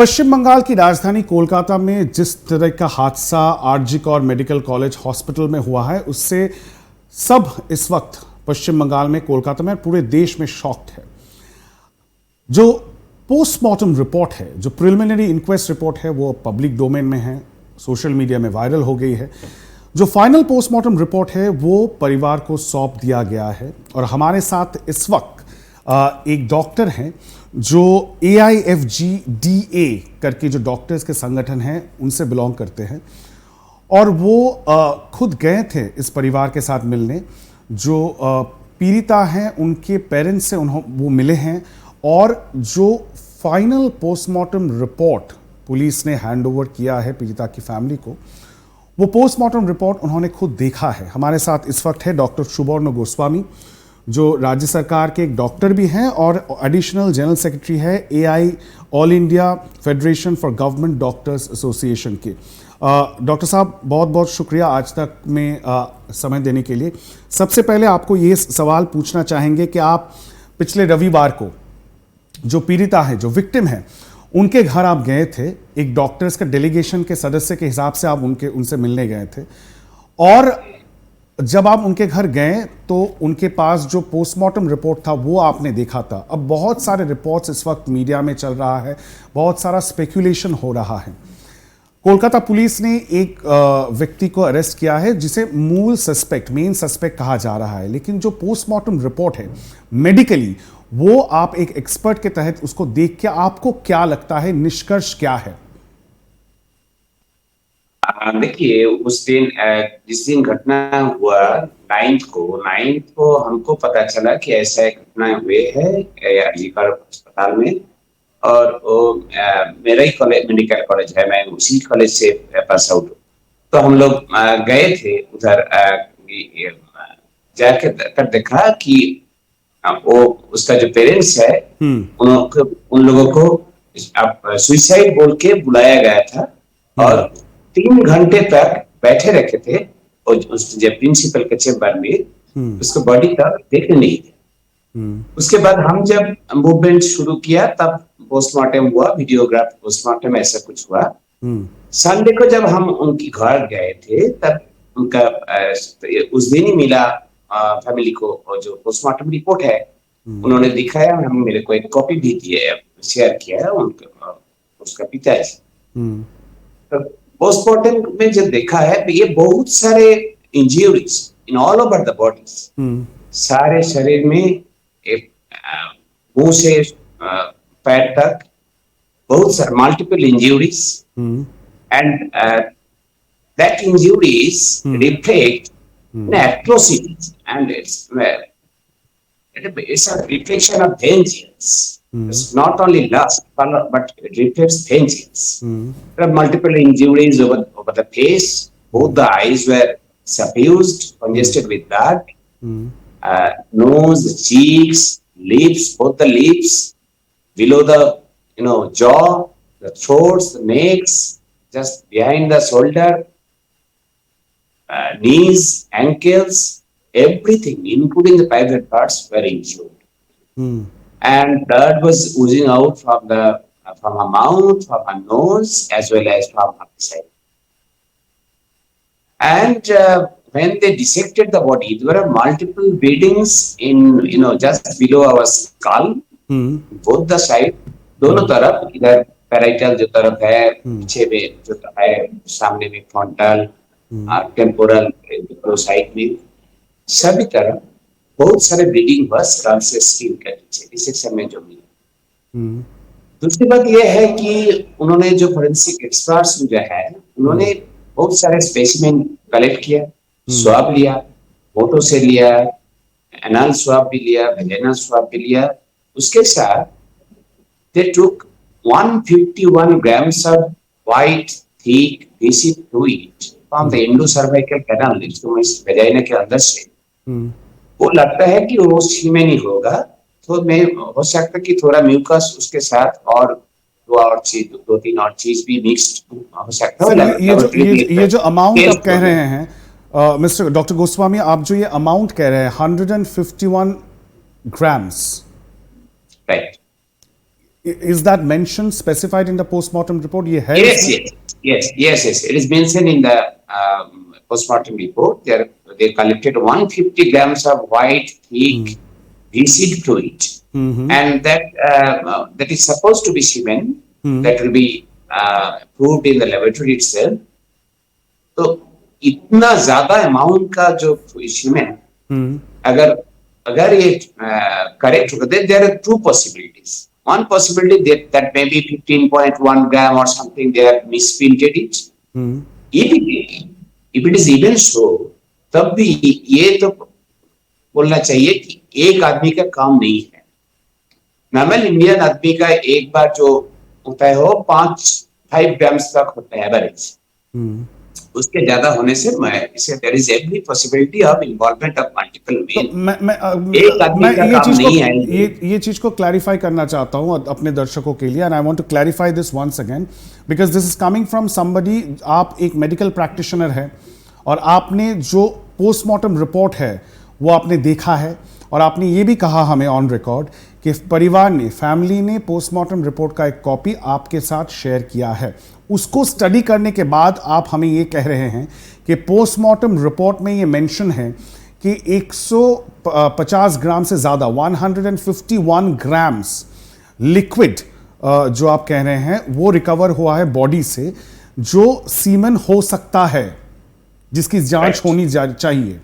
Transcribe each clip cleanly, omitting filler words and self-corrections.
पश्चिम बंगाल की राजधानी कोलकाता में जिस तरह का हादसा RG Kar medical college hospital में हुआ है, उससे सब इस वक्त पश्चिम बंगाल में, कोलकाता में, पूरे देश में शॉक्ड है। जो पोस्टमार्टम रिपोर्ट है, जो प्रिलिमिनरी इंक्वेस्ट रिपोर्ट है, वो पब्लिक डोमेन में है, सोशल मीडिया में वायरल हो गई है। जो फाइनल पोस्टमार्टम रिपोर्ट है वो परिवार को सौंप दिया गया है। और हमारे साथ इस वक्त एक डॉक्टर हैं जो AIFGDA करके जो डॉक्टर्स के संगठन हैं उनसे बिलोंग करते हैं, और वो खुद गए थे इस परिवार के साथ मिलने। जो पीड़िता हैं उनके पेरेंट्स से वो मिले हैं, और जो फाइनल पोस्टमार्टम रिपोर्ट पुलिस ने हैंडओवर किया है पीड़िता की फैमिली को, वो पोस्टमार्टम रिपोर्ट उन्होंने खुद देखा है। हमारे साथ इस वक्त है डॉक्टर सुबर्ण गोस्वामी, जो राज्य सरकार के एक डॉक्टर भी हैं और एडिशनल जनरल सेक्रेटरी है AI all India federation for government doctors association के। डॉक्टर साहब, बहुत बहुत शुक्रिया आज तक में समय देने के लिए। सबसे पहले आपको ये सवाल पूछना चाहेंगे कि आप पिछले रविवार को जो पीड़िता है, जो विक्टिम है, उनके घर आप गए थे, एक डॉक्टर्स के डेलीगेशन के सदस्य के हिसाब से आप उनसे मिलने गए थे, और जब आप उनके घर गए तो उनके पास जो पोस्टमार्टम रिपोर्ट था वो आपने देखा था। अब बहुत सारे रिपोर्ट्स इस वक्त मीडिया में चल रहा है, बहुत सारा स्पेक्यूलेशन हो रहा है। कोलकाता पुलिस ने एक व्यक्ति को अरेस्ट किया है जिसे मूल सस्पेक्ट, मेन सस्पेक्ट कहा जा रहा है, लेकिन जो पोस्टमार्टम रिपोर्ट है मेडिकली, वो आप एक एक्सपर्ट के तहत उसको देख के आपको क्या लगता है, निष्कर्ष क्या है? देखिए, उस दिन जिस दिन घटना हुआ 9th को हमको पता चला कि ऐसा एक घटना हुए है अलीगढ़ अस्पताल में। और वो मेरा ही कॉलेज, मेडिकल कॉलेज है, मैं उसी कॉलेज से पास आउट हूँ। तो हम लोग गए थे उधर, जाके कर देखा कि वो उसका जो पेरेंट्स है उन लोगों को सुइसाइड बोल के बुलाया गया था, और 3 घंटे तक बैठे रखे थे और जो प्रिंसिपल के चेम्बर में उसको बॉडी का देखने नहीं दिया। उसके बाद हम जब मूवमेंट शुरू किया तब पोस्टमार्टम हुआ, वीडियोग्राफ पोस्टमार्टम ऐसा कुछ हुआ। संडे को जब हम उनकी घर गए थे तब उनका उस दिन ही मिला फैमिली को जो पोस्टमार्टम रिपोर्ट है उन्होंने दिखाया। हम मेरे को एक कॉपी भी दिए, शेयर किया है उनका, उसका पिताजी। तो पोस्टमार्टम में जब देखा है तो ये बहुत सारे injuries in all over the body, सारे शरीर में, मुंह से पैर तक बहुत सारे multiple injuries, and that injuries reflect atrocities, and it's a reflection of vengeance. It's not only lust, but it reflects vengeance. There are multiple injuries over the face. Both the eyes were suffused, congested with blood. Nose, the cheeks, lips, both the lips, below the jaw, the throats, the necks, just behind the shoulder, knees, ankles, everything, including the private parts, were injured. And blood was oozing out from her mouth, from her nose, as well as from her side. And when they dissected the body, there were multiple bleedings in just below our skull, both the side, दोनों तरफ, इधर parietal जो तरफ है, पीछे में जो है, सामने में फ्रंटल, टेम्पोरल दो साइड में, सभी तरफ बहुत सारे ब्लीडिंग हुआ स्कल से स्किन के नीचे, डिसेक्शन में जो मिला। दूसरी बात यह है कि उन्होंने जो फोरेंसिक एक्सपर्ट्स जो है उन्होंने बहुत सारे स्पेसिमेन कलेक्ट किया, स्वाब लिया, फोटो से लिया, एनाल स्वाब भी लिया, वेजाइनल स्वाब भी लिया। उसके साथ they took 151 grams of white thick viscid fluid from the endocervical canal, जो वेजाइना के अंदर से, वो लगता है कि वो सीमेन ही होगा। तो मैं हो सकता है कि थोड़ा म्यूकस उसके साथ और दो तीन और चीज भी मिक्स्ड हो सकता है। ये जो अमाउंट आप कह रहे हैं मिस्टर डॉक्टर गोस्वामी, आप जो ये अमाउंट कह रहे हैं 151 grams, right, Is that mentioned, specified in the postmortem report? ये है Yes, इसमें? yes. It is mentioned in the postmortem report. They collected 150 grams of white, thick, viscid fluid, and that is supposed to be semen. That will be proved in the laboratory itself. तो इतना ज्यादा amount का जो सीमेन अगर अगर ये correct होगा, there are two possibilities. One possibility that maybe 15.1 gram or something they have misprinted it. If it is even so, तब भी ये तो बोलना चाहिए कि एक आदमी का काम नहीं है. नॉर्मल इंडियन आदमी का एक बार जो होता है वो 5 ग्राम्स तक होता है एवरेज. उसके ज्यादा होने से there is every possibility of involvement of multiple men. एक आदमी का काम नहीं है. ये चीज को क्लैरिफाई करना चाहता हूं अपने दर्शकों के लिए, and I want to clarify this once again because this is coming from somebody. आप एक मेडिकल प्रैक्टिशनर है और आपने जो पोस्टमार्टम रिपोर्ट है वो आपने देखा है, और आपने ये भी कहा हमें ऑन रिकॉर्ड कि परिवार ने, फैमिली ने पोस्टमार्टम रिपोर्ट का एक कॉपी आपके साथ शेयर किया है. उसको स्टडी करने के बाद आप हमें ये कह रहे हैं कि पोस्टमार्टम रिपोर्ट में ये मेंशन है कि 150 ग्राम से ज़्यादा 151 ग्राम्स लिक्विड जो आप कह रहे हैं वो रिकवर हुआ है बॉडी से, जो सीमेन हो सकता है, जिसकी जांच होनी चाहिए.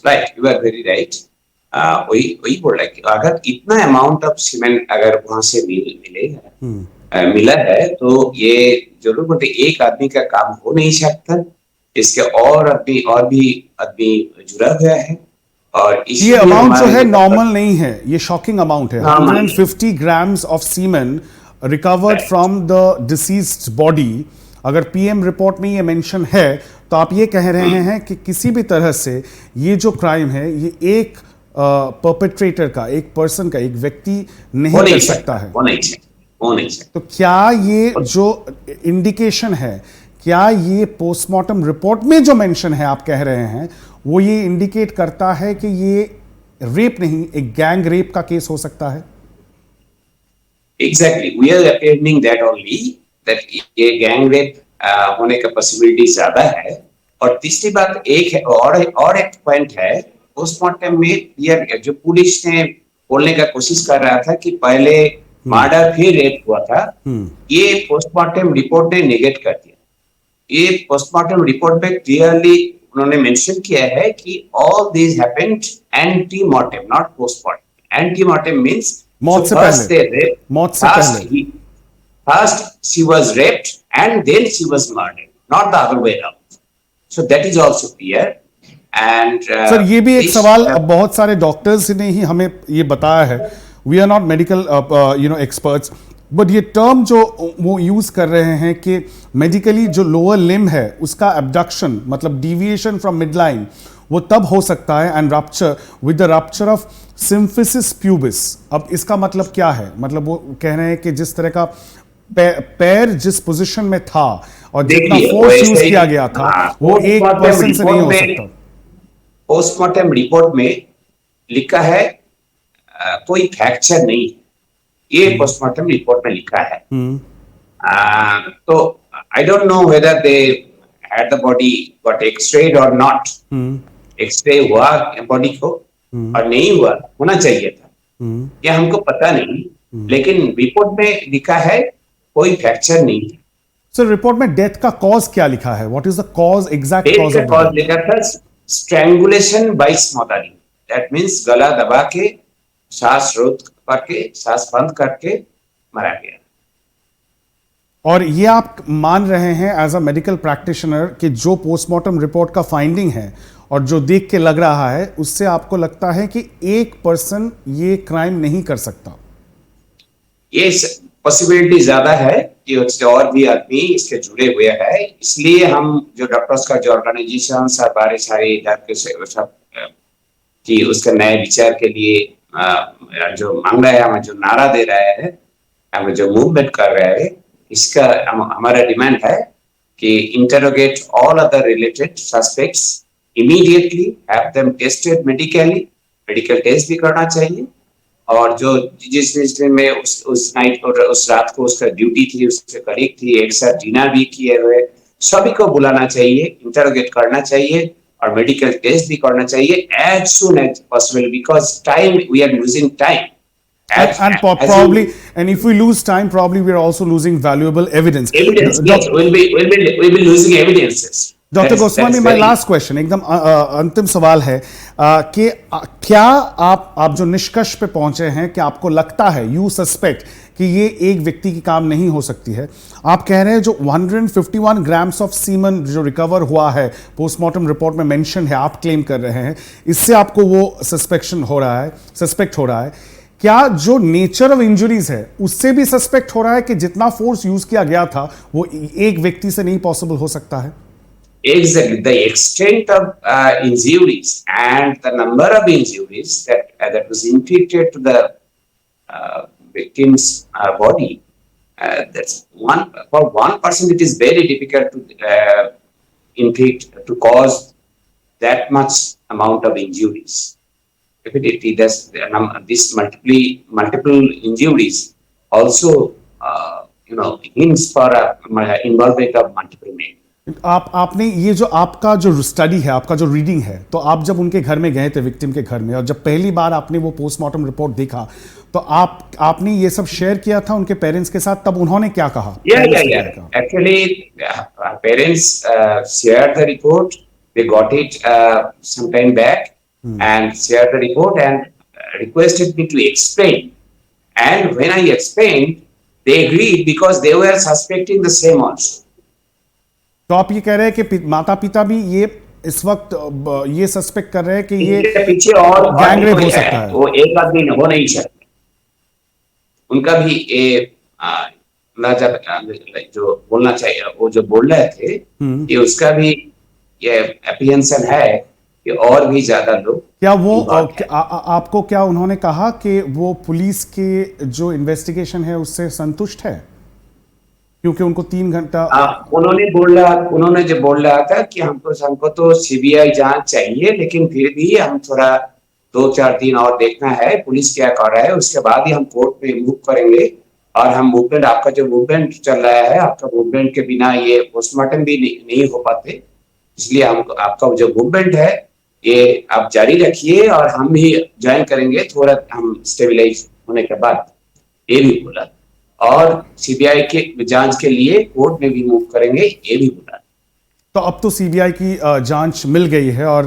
Right, you are very right. वही बोल रहा है कि अगर इतना अमाउंट ऑफ सीमेंट अगर वहां से मिला है तो ये जरूर बोलते एक आदमी का काम हो नहीं सकता. इसके और भी आदमी जुड़ा हुआ है. और ये अमाउंट जो है नॉर्मल नहीं है, ये शॉकिंग अमाउंट है. 150 grams of semen recovered from the deceased body. अगर पीएम रिपोर्ट में ये मेंशन है तो आप ये कह रहे हैं कि किसी भी तरह से ये जो क्राइम है ये एक परपेट्रेटर का, एक पर्सन का, एक व्यक्ति नहीं कर सकता है. हो नहीं सकता. तो क्या ये जो इंडिकेशन है, क्या ये पोस्टमार्टम रिपोर्ट में जो मेंशन है आप कह रहे हैं वो ये इंडिकेट करता है कि ये रेप नहीं, एक गैंग रेप का केस हो सकता है? Exactly, we are appearing that only, that ये गैंग रेप होने का पॉसिबिलिटी ज्यादा है. और तीसरी बात एक है, और एक पॉइंट है पोस्टमार्टम में, ये जो पुलिस ने बोलने का कोशिश कर रहा था कि पहले मर्डर फिर रेप हुआ था, ये पोस्टमार्टम रिपोर्ट ने नेगेट कर दिया. ये पोस्टमार्टम रिपोर्ट में क्लियरली उन्होंने मेंशन किया है कि all this happened ante mortem, not postmortem. Ante mortem means मौत से पहले. First she was raped and then she was murdered, not the other way around. So that is also clear. And sir ये भी एक सवाल बहुत सारे doctors ने ही हमें ये बताया है. We are not medical experts, but ये टर्म जो वो यूज कर रहे हैं कि मेडिकली जो लोअर लिम्ब है उसका एब्डक्शन, मतलब डिविएशन फ्रॉम मिडलाइन, वो तब हो सकता है and rupture with the rupture of symphysis pubis. अब इसका मतलब क्या है? मतलब वो कह रहे हैं कि जिस तरह का पैर जिस पोजीशन में था और जितना फोर्स यूज किया गया था वो एक पर्सन से नहीं हो सकता. पोस्टमार्टम रिपोर्ट में लिखा है कोई फ्रैक्चर नहीं, ये पोस्टमार्टम रिपोर्ट में लिखा है. तो I don't know whether they had the body got X-rayed or not. X ray हुआ बॉडी को और नहीं हुआ, होना चाहिए था, ये हमको पता नहीं. लेकिन रिपोर्ट में लिखा है कोई फ्रैक्चर नहीं है. सर रिपोर्ट में डेथ का कॉज क्या लिखा है? What is the cause, exact cause? Death का कॉज लिखा था स्ट्रैंगुलेशन बाय स्मोथरिंग. दैट मींस गला दबा के, सांस रोक करके, सांस बंद करके मारा गया. और ये आप मान रहे हैं एज अ मेडिकल प्रैक्टिशनर कि जो पोस्टमार्टम रिपोर्ट का फाइंडिंग है और जो देख के लग रहा है उससे आपको लगता है कि एक पर्सन ये क्राइम नहीं कर सकता? ये पॉसिबिलिटी ज्यादा है कि उससे और भी आदमी इसके जुड़े हुए हैं. इसलिए हम जो डॉक्टर्स का जो ऑर्गेनाइजेशन सारे सब कि उसके नए विचार के लिए जो मांग रहा है, हम जो नारा दे रहे हैं, हम जो मूवमेंट कर रहे हैं, इसका हमारा डिमांड है कि interrogate all other related suspects immediately, have them tested medically, medical test भी करना चाहिए. और जो जिस इंसिडेंट में उस नाइट और उस रात को उसका ड्यूटी थी, उसके कलीग थी, एक साथ डिनर भी किए हुए, सभी को बुलाना चाहिए, इंटरोगेट करना चाहिए और मेडिकल टेस्ट भी करना चाहिए as soon as possible, because time we are losing time. And probably, and if we lose time, probably we are also losing valuable evidence. Evidence, yes, we'll be losing evidences. Doctor Goswami, my last question, एकदम अंतिम सवाल है कि क्या आप जो निष्कर्ष पे पहुंचे हैं, कि आपको लगता है, यू सस्पेक्ट कि ये एक व्यक्ति की काम नहीं हो सकती है? आप कह रहे हैं जो 151 ग्राम्स ऑफ सीमन जो रिकवर हुआ है, पोस्टमार्टम रिपोर्ट में मेंशन है, आप क्लेम कर रहे हैं, इससे आपको वो सस्पेक्ट हो रहा है. क्या जो नेचर ऑफ इंजरीज है उससे भी सस्पेक्ट हो रहा है कि जितना फोर्स यूज किया गया था वो एक व्यक्ति से नहीं पॉसिबल हो सकता है? Exactly, the extent of injuries and the number of injuries that was inflicted to the victim's body. That's for one person. It is very difficult to cause that much amount of injuries. Definitely, this multiple injuries also hints for involvement of multiple men. आपने ये जो आपका जो study है, आपका जो reading है, तो आप जब उनके घर में गए थे, विक्टिम के घर में, और जब पहली बार आपने वो पोस्टमार्टम रिपोर्ट देखा, तो आपने ये सब शेयर किया था उनके पेरेंट्स के साथ, तब उन्होंने क्या कहा? Actually, parents shared the report. They got it some time back and shared the report and requested me to explain. And when I explained, they agreed because they were suspecting the same also. तो आप ये कह रहे हैं कि माता पिता भी ये इस वक्त ये सस्पेक्ट कर रहे हैं कि ये पीछे और गैंगरेप हो सकता है? वो एक आदमी हो नहीं सकता. उनका भी जो बोलना चाहिए, वो जो बोल रहे थे, कि उसका भी ये एप्रिहेंशन है कि और भी ज्यादा लोग. क्या वो आपको क्या उन्होंने कहा कि वो पुलिस के जो इन्वेस्टिगेशन है उससे संतुष्ट है, क्योंकि उनको 3 घंटा उन्होंने जो बोल रहा था कि हमको तो सीबीआई जांच चाहिए, लेकिन फिर भी हम थोड़ा 2-4 दिन और देखना है पुलिस क्या कर रहा है, उसके बाद ही हम कोर्ट में मूव करेंगे. और हम मूवमेंट, आपका जो मूवमेंट चल रहा है, आपका मूवमेंट के बिना ये पोस्टमार्टम भी नहीं हो पाते, इसलिए हमको आपका जो मूवमेंट है ये आप जारी रखिए और हम भी ज्वाइन करेंगे थोड़ा हम स्टेबलाइज होने के बाद, ये भी बोला. और सीबीआई के जांच के लिए कोर्ट में भी मूव करेंगे, ये भी बोला. तो अब तो सीबीआई की जांच मिल गई है और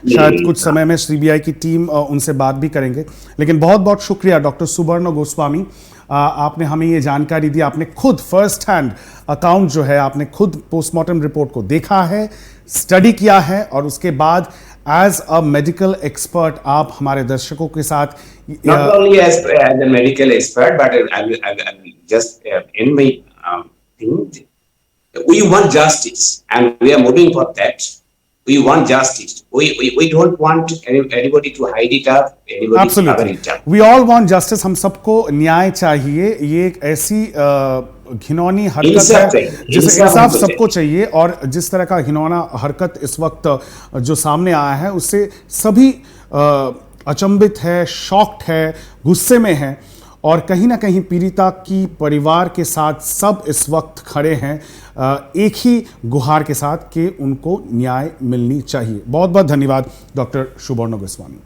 शायद कुछ समय में सीबीआई की टीम उनसे बात भी करेंगे. लेकिन बहुत बहुत शुक्रिया डॉक्टर सुबर्ण गोस्वामी, आपने हमें ये जानकारी दी. आपने खुद फर्स्ट हैंड अकाउंट जो है, आपने खुद पोस्टमार्टम रिपोर्ट को देखा है, स्टडी किया है, और उसके बाद एज अ मेडिकल एक्सपर्ट आप हमारे दर्शकों के साथ not only as a medical expert, but I will just in my thing, we want justice and we are moving for that. We want justice. We don't want anybody to hide it up, anybody to cover it up. We all want justice. हम सबको न्याय चाहिए. ये एक ऐसी घिनौनी हरकत है जिसे इंसाफ सबको चाहिए, और जिस तरह का घिनौना हरकत इस वक्त जो सामने आया है उससे सभी अचंभित है, शॉक्ड है, गुस्से में है, और कहीं ना कहीं पीड़िता की परिवार के साथ सब इस वक्त खड़े हैं एक ही गुहार के साथ कि उनको न्याय मिलनी चाहिए. बहुत बहुत धन्यवाद डॉक्टर सुबर्ण गोस्वामी.